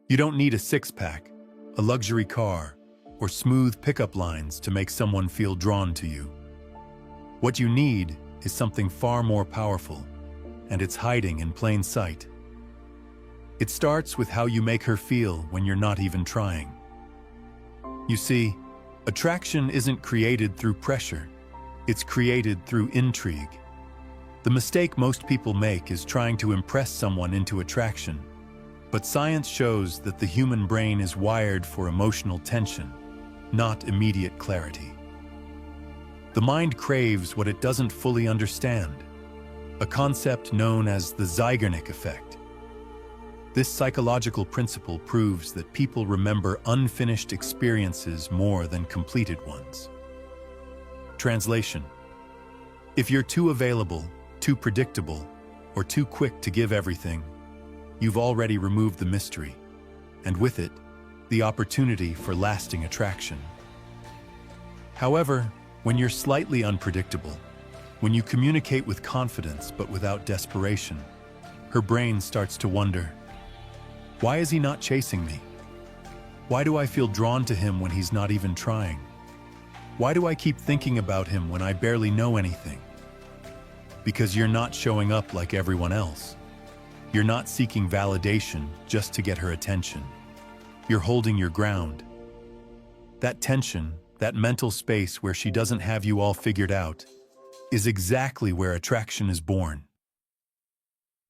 You don't need a six-pack, a luxury car, or smooth pickup lines to make someone feel drawn to you. What you need is something far more powerful, and it's hiding in plain sight. It starts with how you make her feel when you're not even trying. You see, attraction isn't created through pressure, it's created through intrigue. The mistake most people make is trying to impress someone into attraction, but science shows that the human brain is wired for emotional tension, not immediate clarity. The mind craves what it doesn't fully understand, a concept known as the Zeigarnik effect. This psychological principle proves that people remember unfinished experiences more than completed ones. Translation: if you're too available, too predictable, or too quick to give everything, you've already removed the mystery, and with it, the opportunity for lasting attraction. However, when you're slightly unpredictable, when you communicate with confidence but without desperation, her brain starts to wonder, why is he not chasing me? Why do I feel drawn to him when he's not even trying? Why do I keep thinking about him when I barely know anything? Because you're not showing up like everyone else. You're not seeking validation just to get her attention. You're holding your ground. That tension, that mental space where she doesn't have you all figured out, is exactly where attraction is born.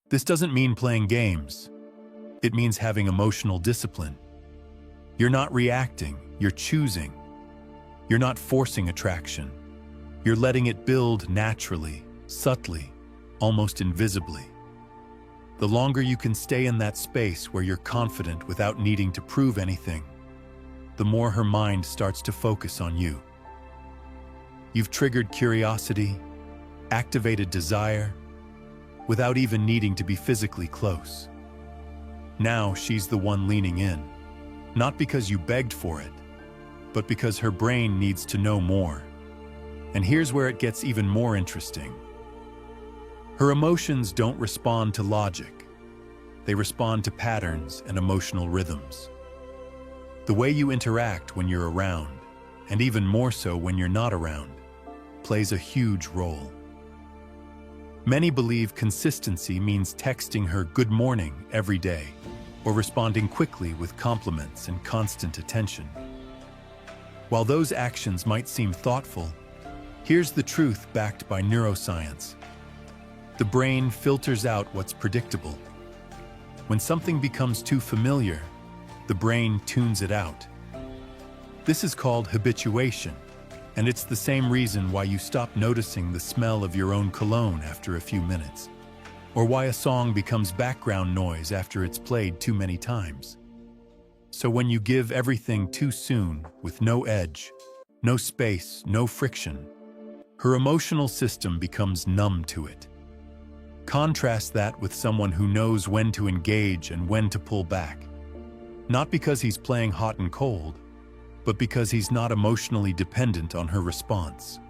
This doesn't mean playing games. It means having emotional discipline. You're not reacting, you're choosing. You're not forcing attraction. You're letting it build naturally, subtly, almost invisibly. The longer you can stay in that space where you're confident without needing to prove anything, the more her mind starts to focus on you. You've triggered curiosity, activated desire, without even needing to be physically close. Now she's the one leaning in, not because you begged for it, but because her brain needs to know more. And here's where it gets even more interesting. Her emotions don't respond to logic. They respond to patterns and emotional rhythms. The way you interact when you're around, and even more so when you're not around, plays a huge role. Many believe consistency means texting her good morning every day, or responding quickly with compliments and constant attention. While those actions might seem thoughtful, here's the truth backed by neuroscience. The brain filters out what's predictable. When something becomes too familiar, the brain tunes it out. This is called habituation, and it's the same reason why you stop noticing the smell of your own cologne after a few minutes, or why a song becomes background noise after it's played too many times. So when you give everything too soon, with no edge, no space, no friction, her emotional system becomes numb to it. Contrast that with someone who knows when to engage and when to pull back. Not because he's playing hot and cold, but because he's not emotionally dependent on her response.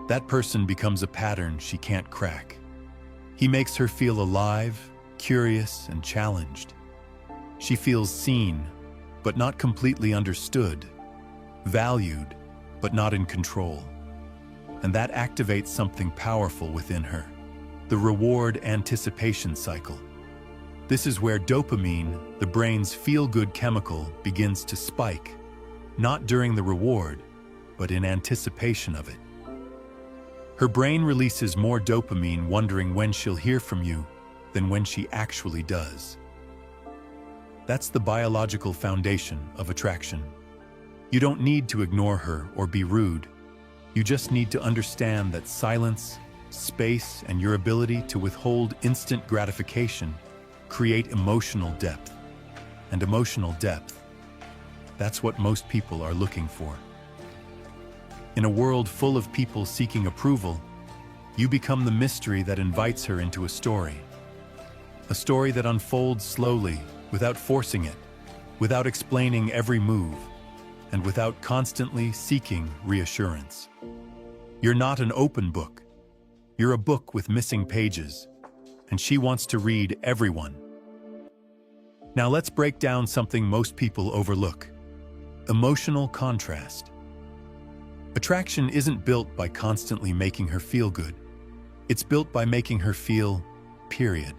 That person becomes a pattern she can't crack. He makes her feel alive, curious, and challenged. She feels seen, but not completely understood, valued, but not in control. And that activates something powerful within her, the reward anticipation cycle. This is where dopamine, the brain's feel-good chemical, begins to spike, not during the reward, but in anticipation of it. Her brain releases more dopamine wondering when she'll hear from you than when she actually does. That's the biological foundation of attraction. You don't need to ignore her or be rude. You just need to understand that silence, space, and your ability to withhold instant gratification create emotional depth. And emotional depth, that's what most people are looking for. In a world full of people seeking approval, you become the mystery that invites her into a story. A story that unfolds slowly, without forcing it, without explaining every move, and without constantly seeking reassurance. You're not an open book. You're a book with missing pages, and she wants to read everyone. Now let's break down something most people overlook: emotional contrast. Attraction isn't built by constantly making her feel good. It's built by making her feel, period.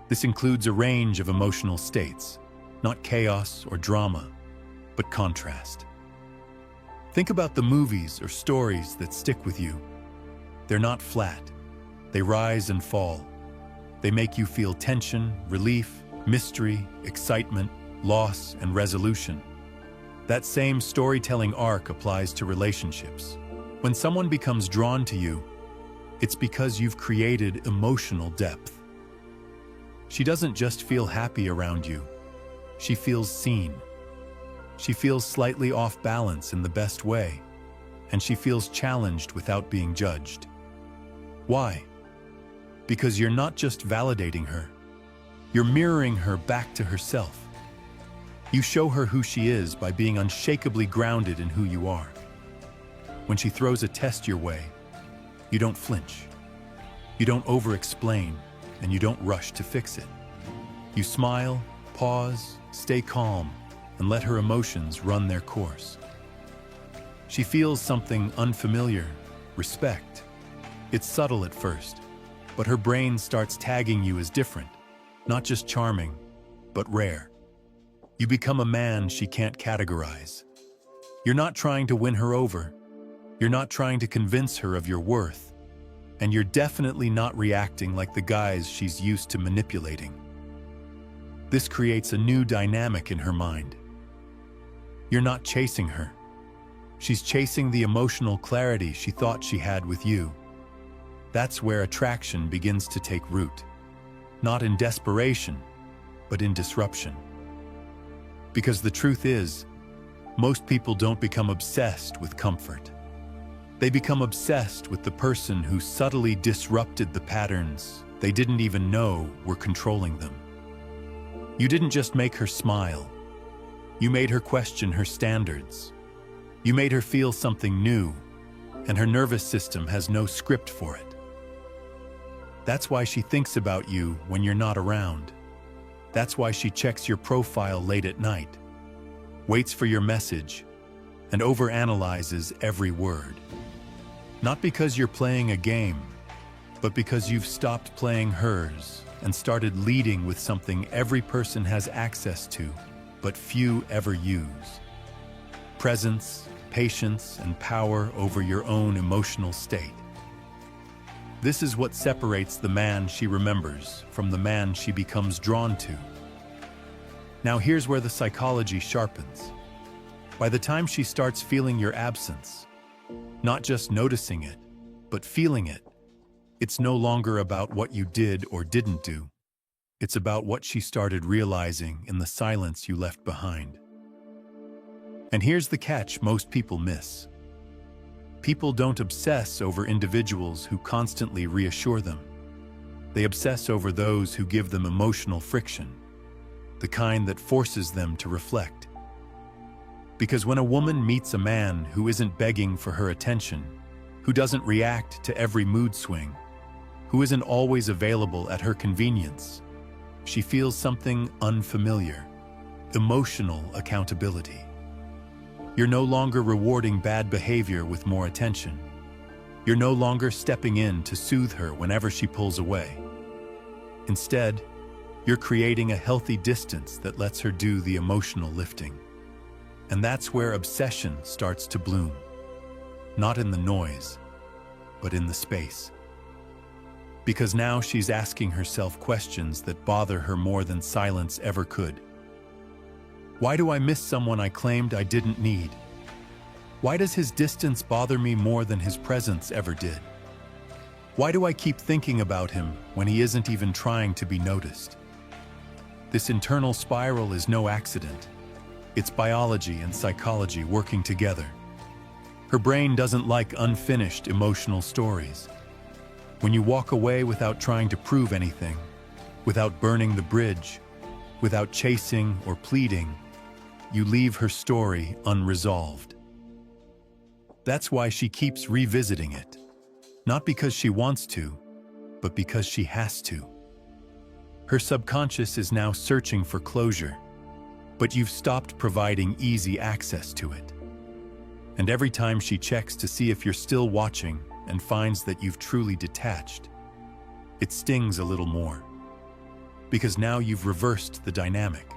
This includes a range of emotional states, not chaos or drama, but contrast. Think about the movies or stories that stick with you. They're not flat. They rise and fall. They make you feel tension, relief, mystery, excitement, loss, and resolution. That same storytelling arc applies to relationships. When someone becomes drawn to you, it's because you've created emotional depth. She doesn't just feel happy around you. She feels seen. She feels slightly off balance in the best way, and she feels challenged without being judged. Why? Because you're not just validating her. You're mirroring her back to herself. You show her who she is by being unshakably grounded in who you are. When she throws a test your way, you don't flinch. You don't over-explain, and you don't rush to fix it. You smile, pause, stay calm, and let her emotions run their course. She feels something unfamiliar: respect. It's subtle at first, but her brain starts tagging you as different, not just charming, but rare. You become a man she can't categorize. You're not trying to win her over. You're not trying to convince her of your worth. And you're definitely not reacting like the guys she's used to manipulating. This creates a new dynamic in her mind. You're not chasing her. She's chasing the emotional clarity she thought she had with you. That's where attraction begins to take root. Not in desperation, but in disruption. Because the truth is, most people don't become obsessed with comfort. They become obsessed with the person who subtly disrupted the patterns they didn't even know were controlling them. You didn't just make her smile. You made her question her standards. You made her feel something new, and her nervous system has no script for it. That's why she thinks about you when you're not around. That's why she checks your profile late at night, waits for your message, and overanalyzes every word. Not because you're playing a game, but because you've stopped playing hers and started leading with something every person has access to, but few ever use: presence, patience, and power over your own emotional state. This is what separates the man she remembers from the man she becomes drawn to. Now here's where the psychology sharpens. By the time she starts feeling your absence, not just noticing it, but feeling it, it's no longer about what you did or didn't do. It's about what she started realizing in the silence you left behind. And here's the catch most people miss. People don't obsess over individuals who constantly reassure them. They obsess over those who give them emotional friction, the kind that forces them to reflect. Because when a woman meets a man who isn't begging for her attention, who doesn't react to every mood swing, who isn't always available at her convenience, she feels something unfamiliar: emotional accountability. You're no longer rewarding bad behavior with more attention. You're no longer stepping in to soothe her whenever she pulls away. Instead, you're creating a healthy distance that lets her do the emotional lifting. And that's where obsession starts to bloom. Not in the noise, but in the space. Because now she's asking herself questions that bother her more than silence ever could. Why do I miss someone I claimed I didn't need? Why does his distance bother me more than his presence ever did? Why do I keep thinking about him when he isn't even trying to be noticed? This internal spiral is no accident. It's biology and psychology working together. Her brain doesn't like unfinished emotional stories. When you walk away without trying to prove anything, without burning the bridge, without chasing or pleading, you leave her story unresolved. That's why she keeps revisiting it. Not because she wants to, but because she has to. Her subconscious is now searching for closure, but you've stopped providing easy access to it. And every time she checks to see if you're still watching and finds that you've truly detached, it stings a little more. Because now you've reversed the dynamic.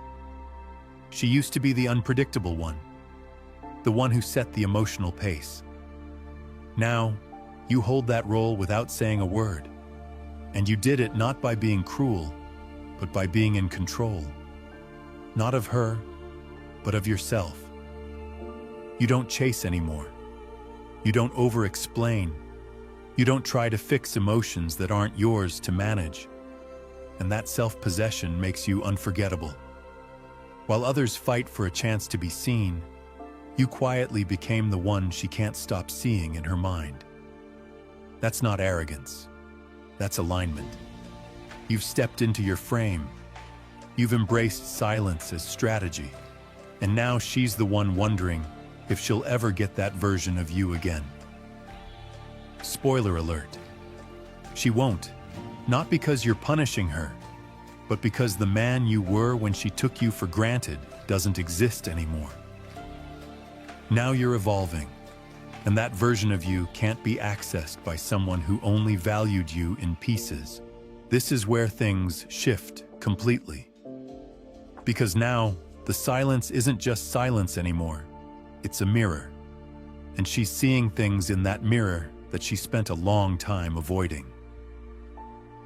She used to be the unpredictable one, the one who set the emotional pace. Now, you hold that role without saying a word. And you did it not by being cruel, but by being in control. Not of her, but of yourself. You don't chase anymore. You don't over-explain. You don't try to fix emotions that aren't yours to manage. And that self-possession makes you unforgettable. While others fight for a chance to be seen, you quietly became the one she can't stop seeing in her mind. That's not arrogance. That's alignment. You've stepped into your frame. You've embraced silence as strategy. And now she's the one wondering if she'll ever get that version of you again. Spoiler alert. She won't. Not because you're punishing her, but because the man you were when she took you for granted doesn't exist anymore. Now you're evolving, and that version of you can't be accessed by someone who only valued you in pieces. This is where things shift completely. Because now, the silence isn't just silence anymore. It's a mirror. And she's seeing things in that mirror that she spent a long time avoiding.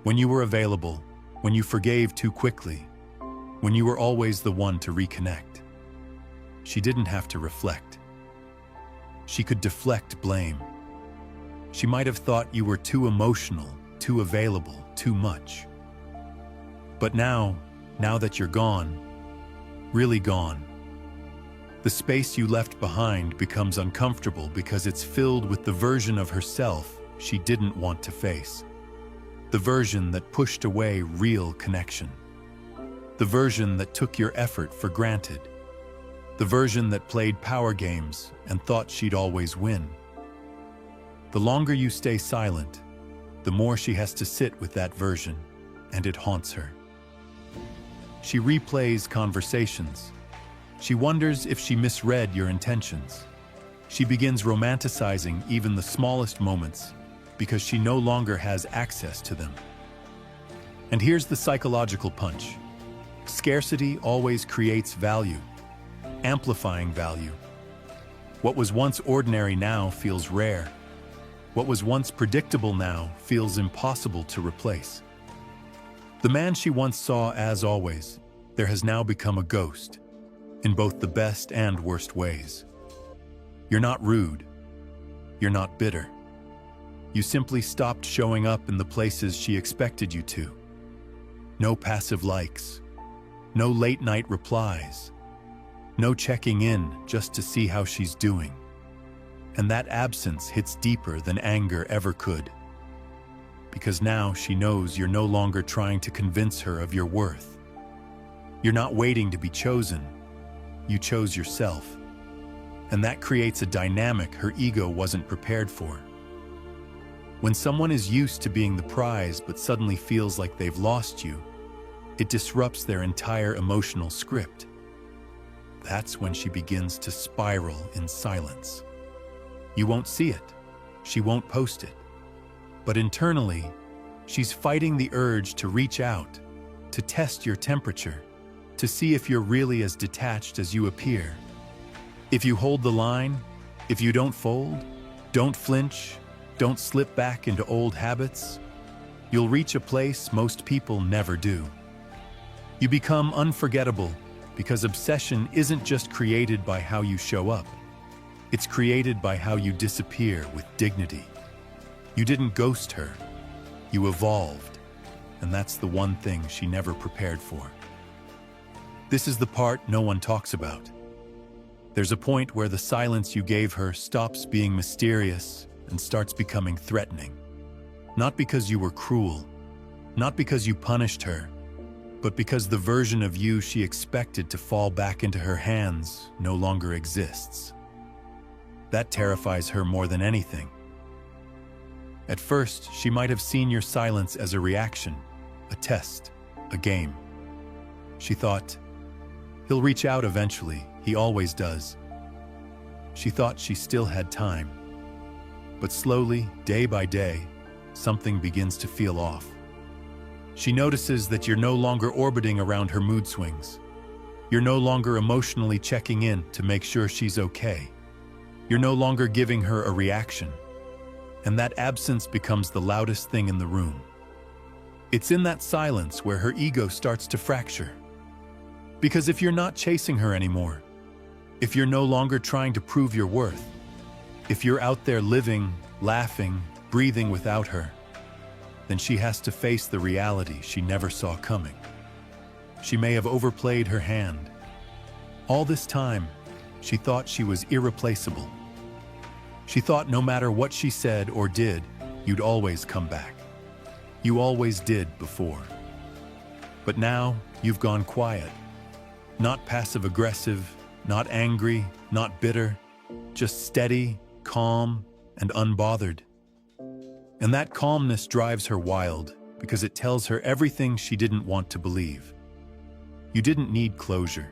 When you were available, when you forgave too quickly, when you were always the one to reconnect, she didn't have to reflect. She could deflect blame. She might have thought you were too emotional, too available, too much. But now that you're gone, really gone, the space you left behind becomes uncomfortable because it's filled with the version of herself she didn't want to face. The version that pushed away real connection. The version that took your effort for granted. The version that played power games and thought she'd always win. The longer you stay silent, the more she has to sit with that version, and it haunts her. She replays conversations. She wonders if she misread your intentions. She begins romanticizing even the smallest moments because she no longer has access to them. And here's the psychological punch. Scarcity always creates value, amplifying value. What was once ordinary now feels rare. What was once predictable now feels impossible to replace. The man she once saw as always, there has now become a ghost, in both the best and worst ways. You're not rude. You're not bitter. You simply stopped showing up in the places she expected you to. No passive likes. No late-night replies. No checking in just to see how she's doing. And that absence hits deeper than anger ever could. Because now she knows you're no longer trying to convince her of your worth. You're not waiting to be chosen. You chose yourself. And that creates a dynamic her ego wasn't prepared for. When someone is used to being the prize but suddenly feels like they've lost you, it disrupts their entire emotional script. That's when she begins to spiral in silence. You won't see it. She won't post it. But internally, she's fighting the urge to reach out, to test your temperature, to see if you're really as detached as you appear. If you hold the line, if you don't fold, don't flinch, don't slip back into old habits, you'll reach a place most people never do. You become unforgettable because obsession isn't just created by how you show up. It's created by how you disappear with dignity. You didn't ghost her. You evolved. And that's the one thing she never prepared for. This is the part no one talks about. There's a point where the silence you gave her stops being mysterious and starts becoming threatening. Not because you were cruel, not because you punished her, but because the version of you she expected to fall back into her hands no longer exists. That terrifies her more than anything. At first, she might have seen your silence as a reaction, a test, a a game. She thought, he'll reach out eventually, he always does. She thought she still had time. But slowly, day by day, something begins to feel off. She notices that you're no longer orbiting around her mood swings. You're no longer emotionally checking in to make sure she's okay. You're no longer giving her a reaction. And that absence becomes the loudest thing in the room. It's in that silence where her ego starts to fracture. Because if you're not chasing her anymore, if you're no longer trying to prove your worth, if you're out there living, laughing, breathing without her, then she has to face the reality she never saw coming. She may have overplayed her hand. All this time, she thought she was irreplaceable. She thought no matter what she said or did, you'd always come back. You always did before. But now, you've gone quiet. Not passive-aggressive, not angry, not bitter, just steady, calm, and unbothered. And that calmness drives her wild because it tells her everything she didn't want to believe. You didn't need closure.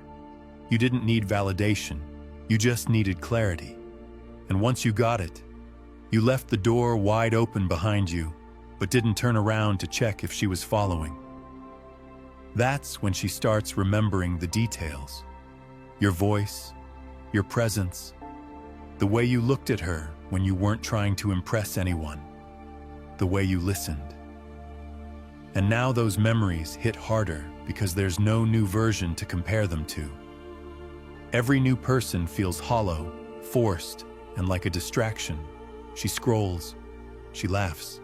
You didn't need validation. You just needed clarity. And once you got it, you left the door wide open behind you, but didn't turn around to check if she was following. That's when she starts remembering the details. Your voice, your presence, the way you looked at her when you weren't trying to impress anyone, the way you listened. And now those memories hit harder because there's no new version to compare them to. Every new person feels hollow, forced, and like a distraction. She scrolls, she laughs,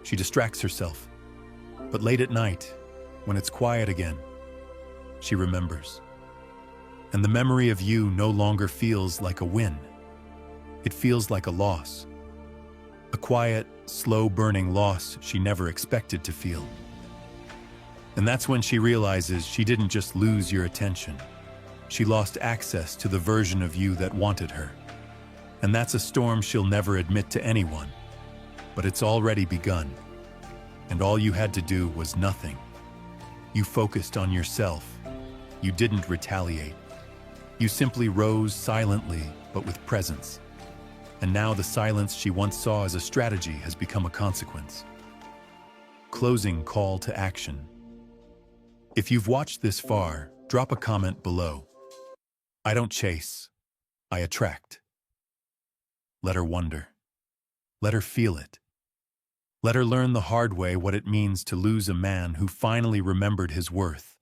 she distracts herself. But late at night, when it's quiet again, she remembers. And the memory of you no longer feels like a win. It feels like a loss. A quiet, slow-burning loss she never expected to feel. And that's when she realizes she didn't just lose your attention. She lost access to the version of you that wanted her. And that's a storm she'll never admit to anyone. But it's already begun. And all you had to do was nothing. You focused on yourself. You didn't retaliate. You simply rose silently, but with presence. And now the silence she once saw as a strategy has become a consequence. Closing call to action. If you've watched this far, drop a comment below. I don't chase, I attract. Let her wonder. Let her feel it. Let her learn the hard way what it means to lose a man who finally remembered his worth.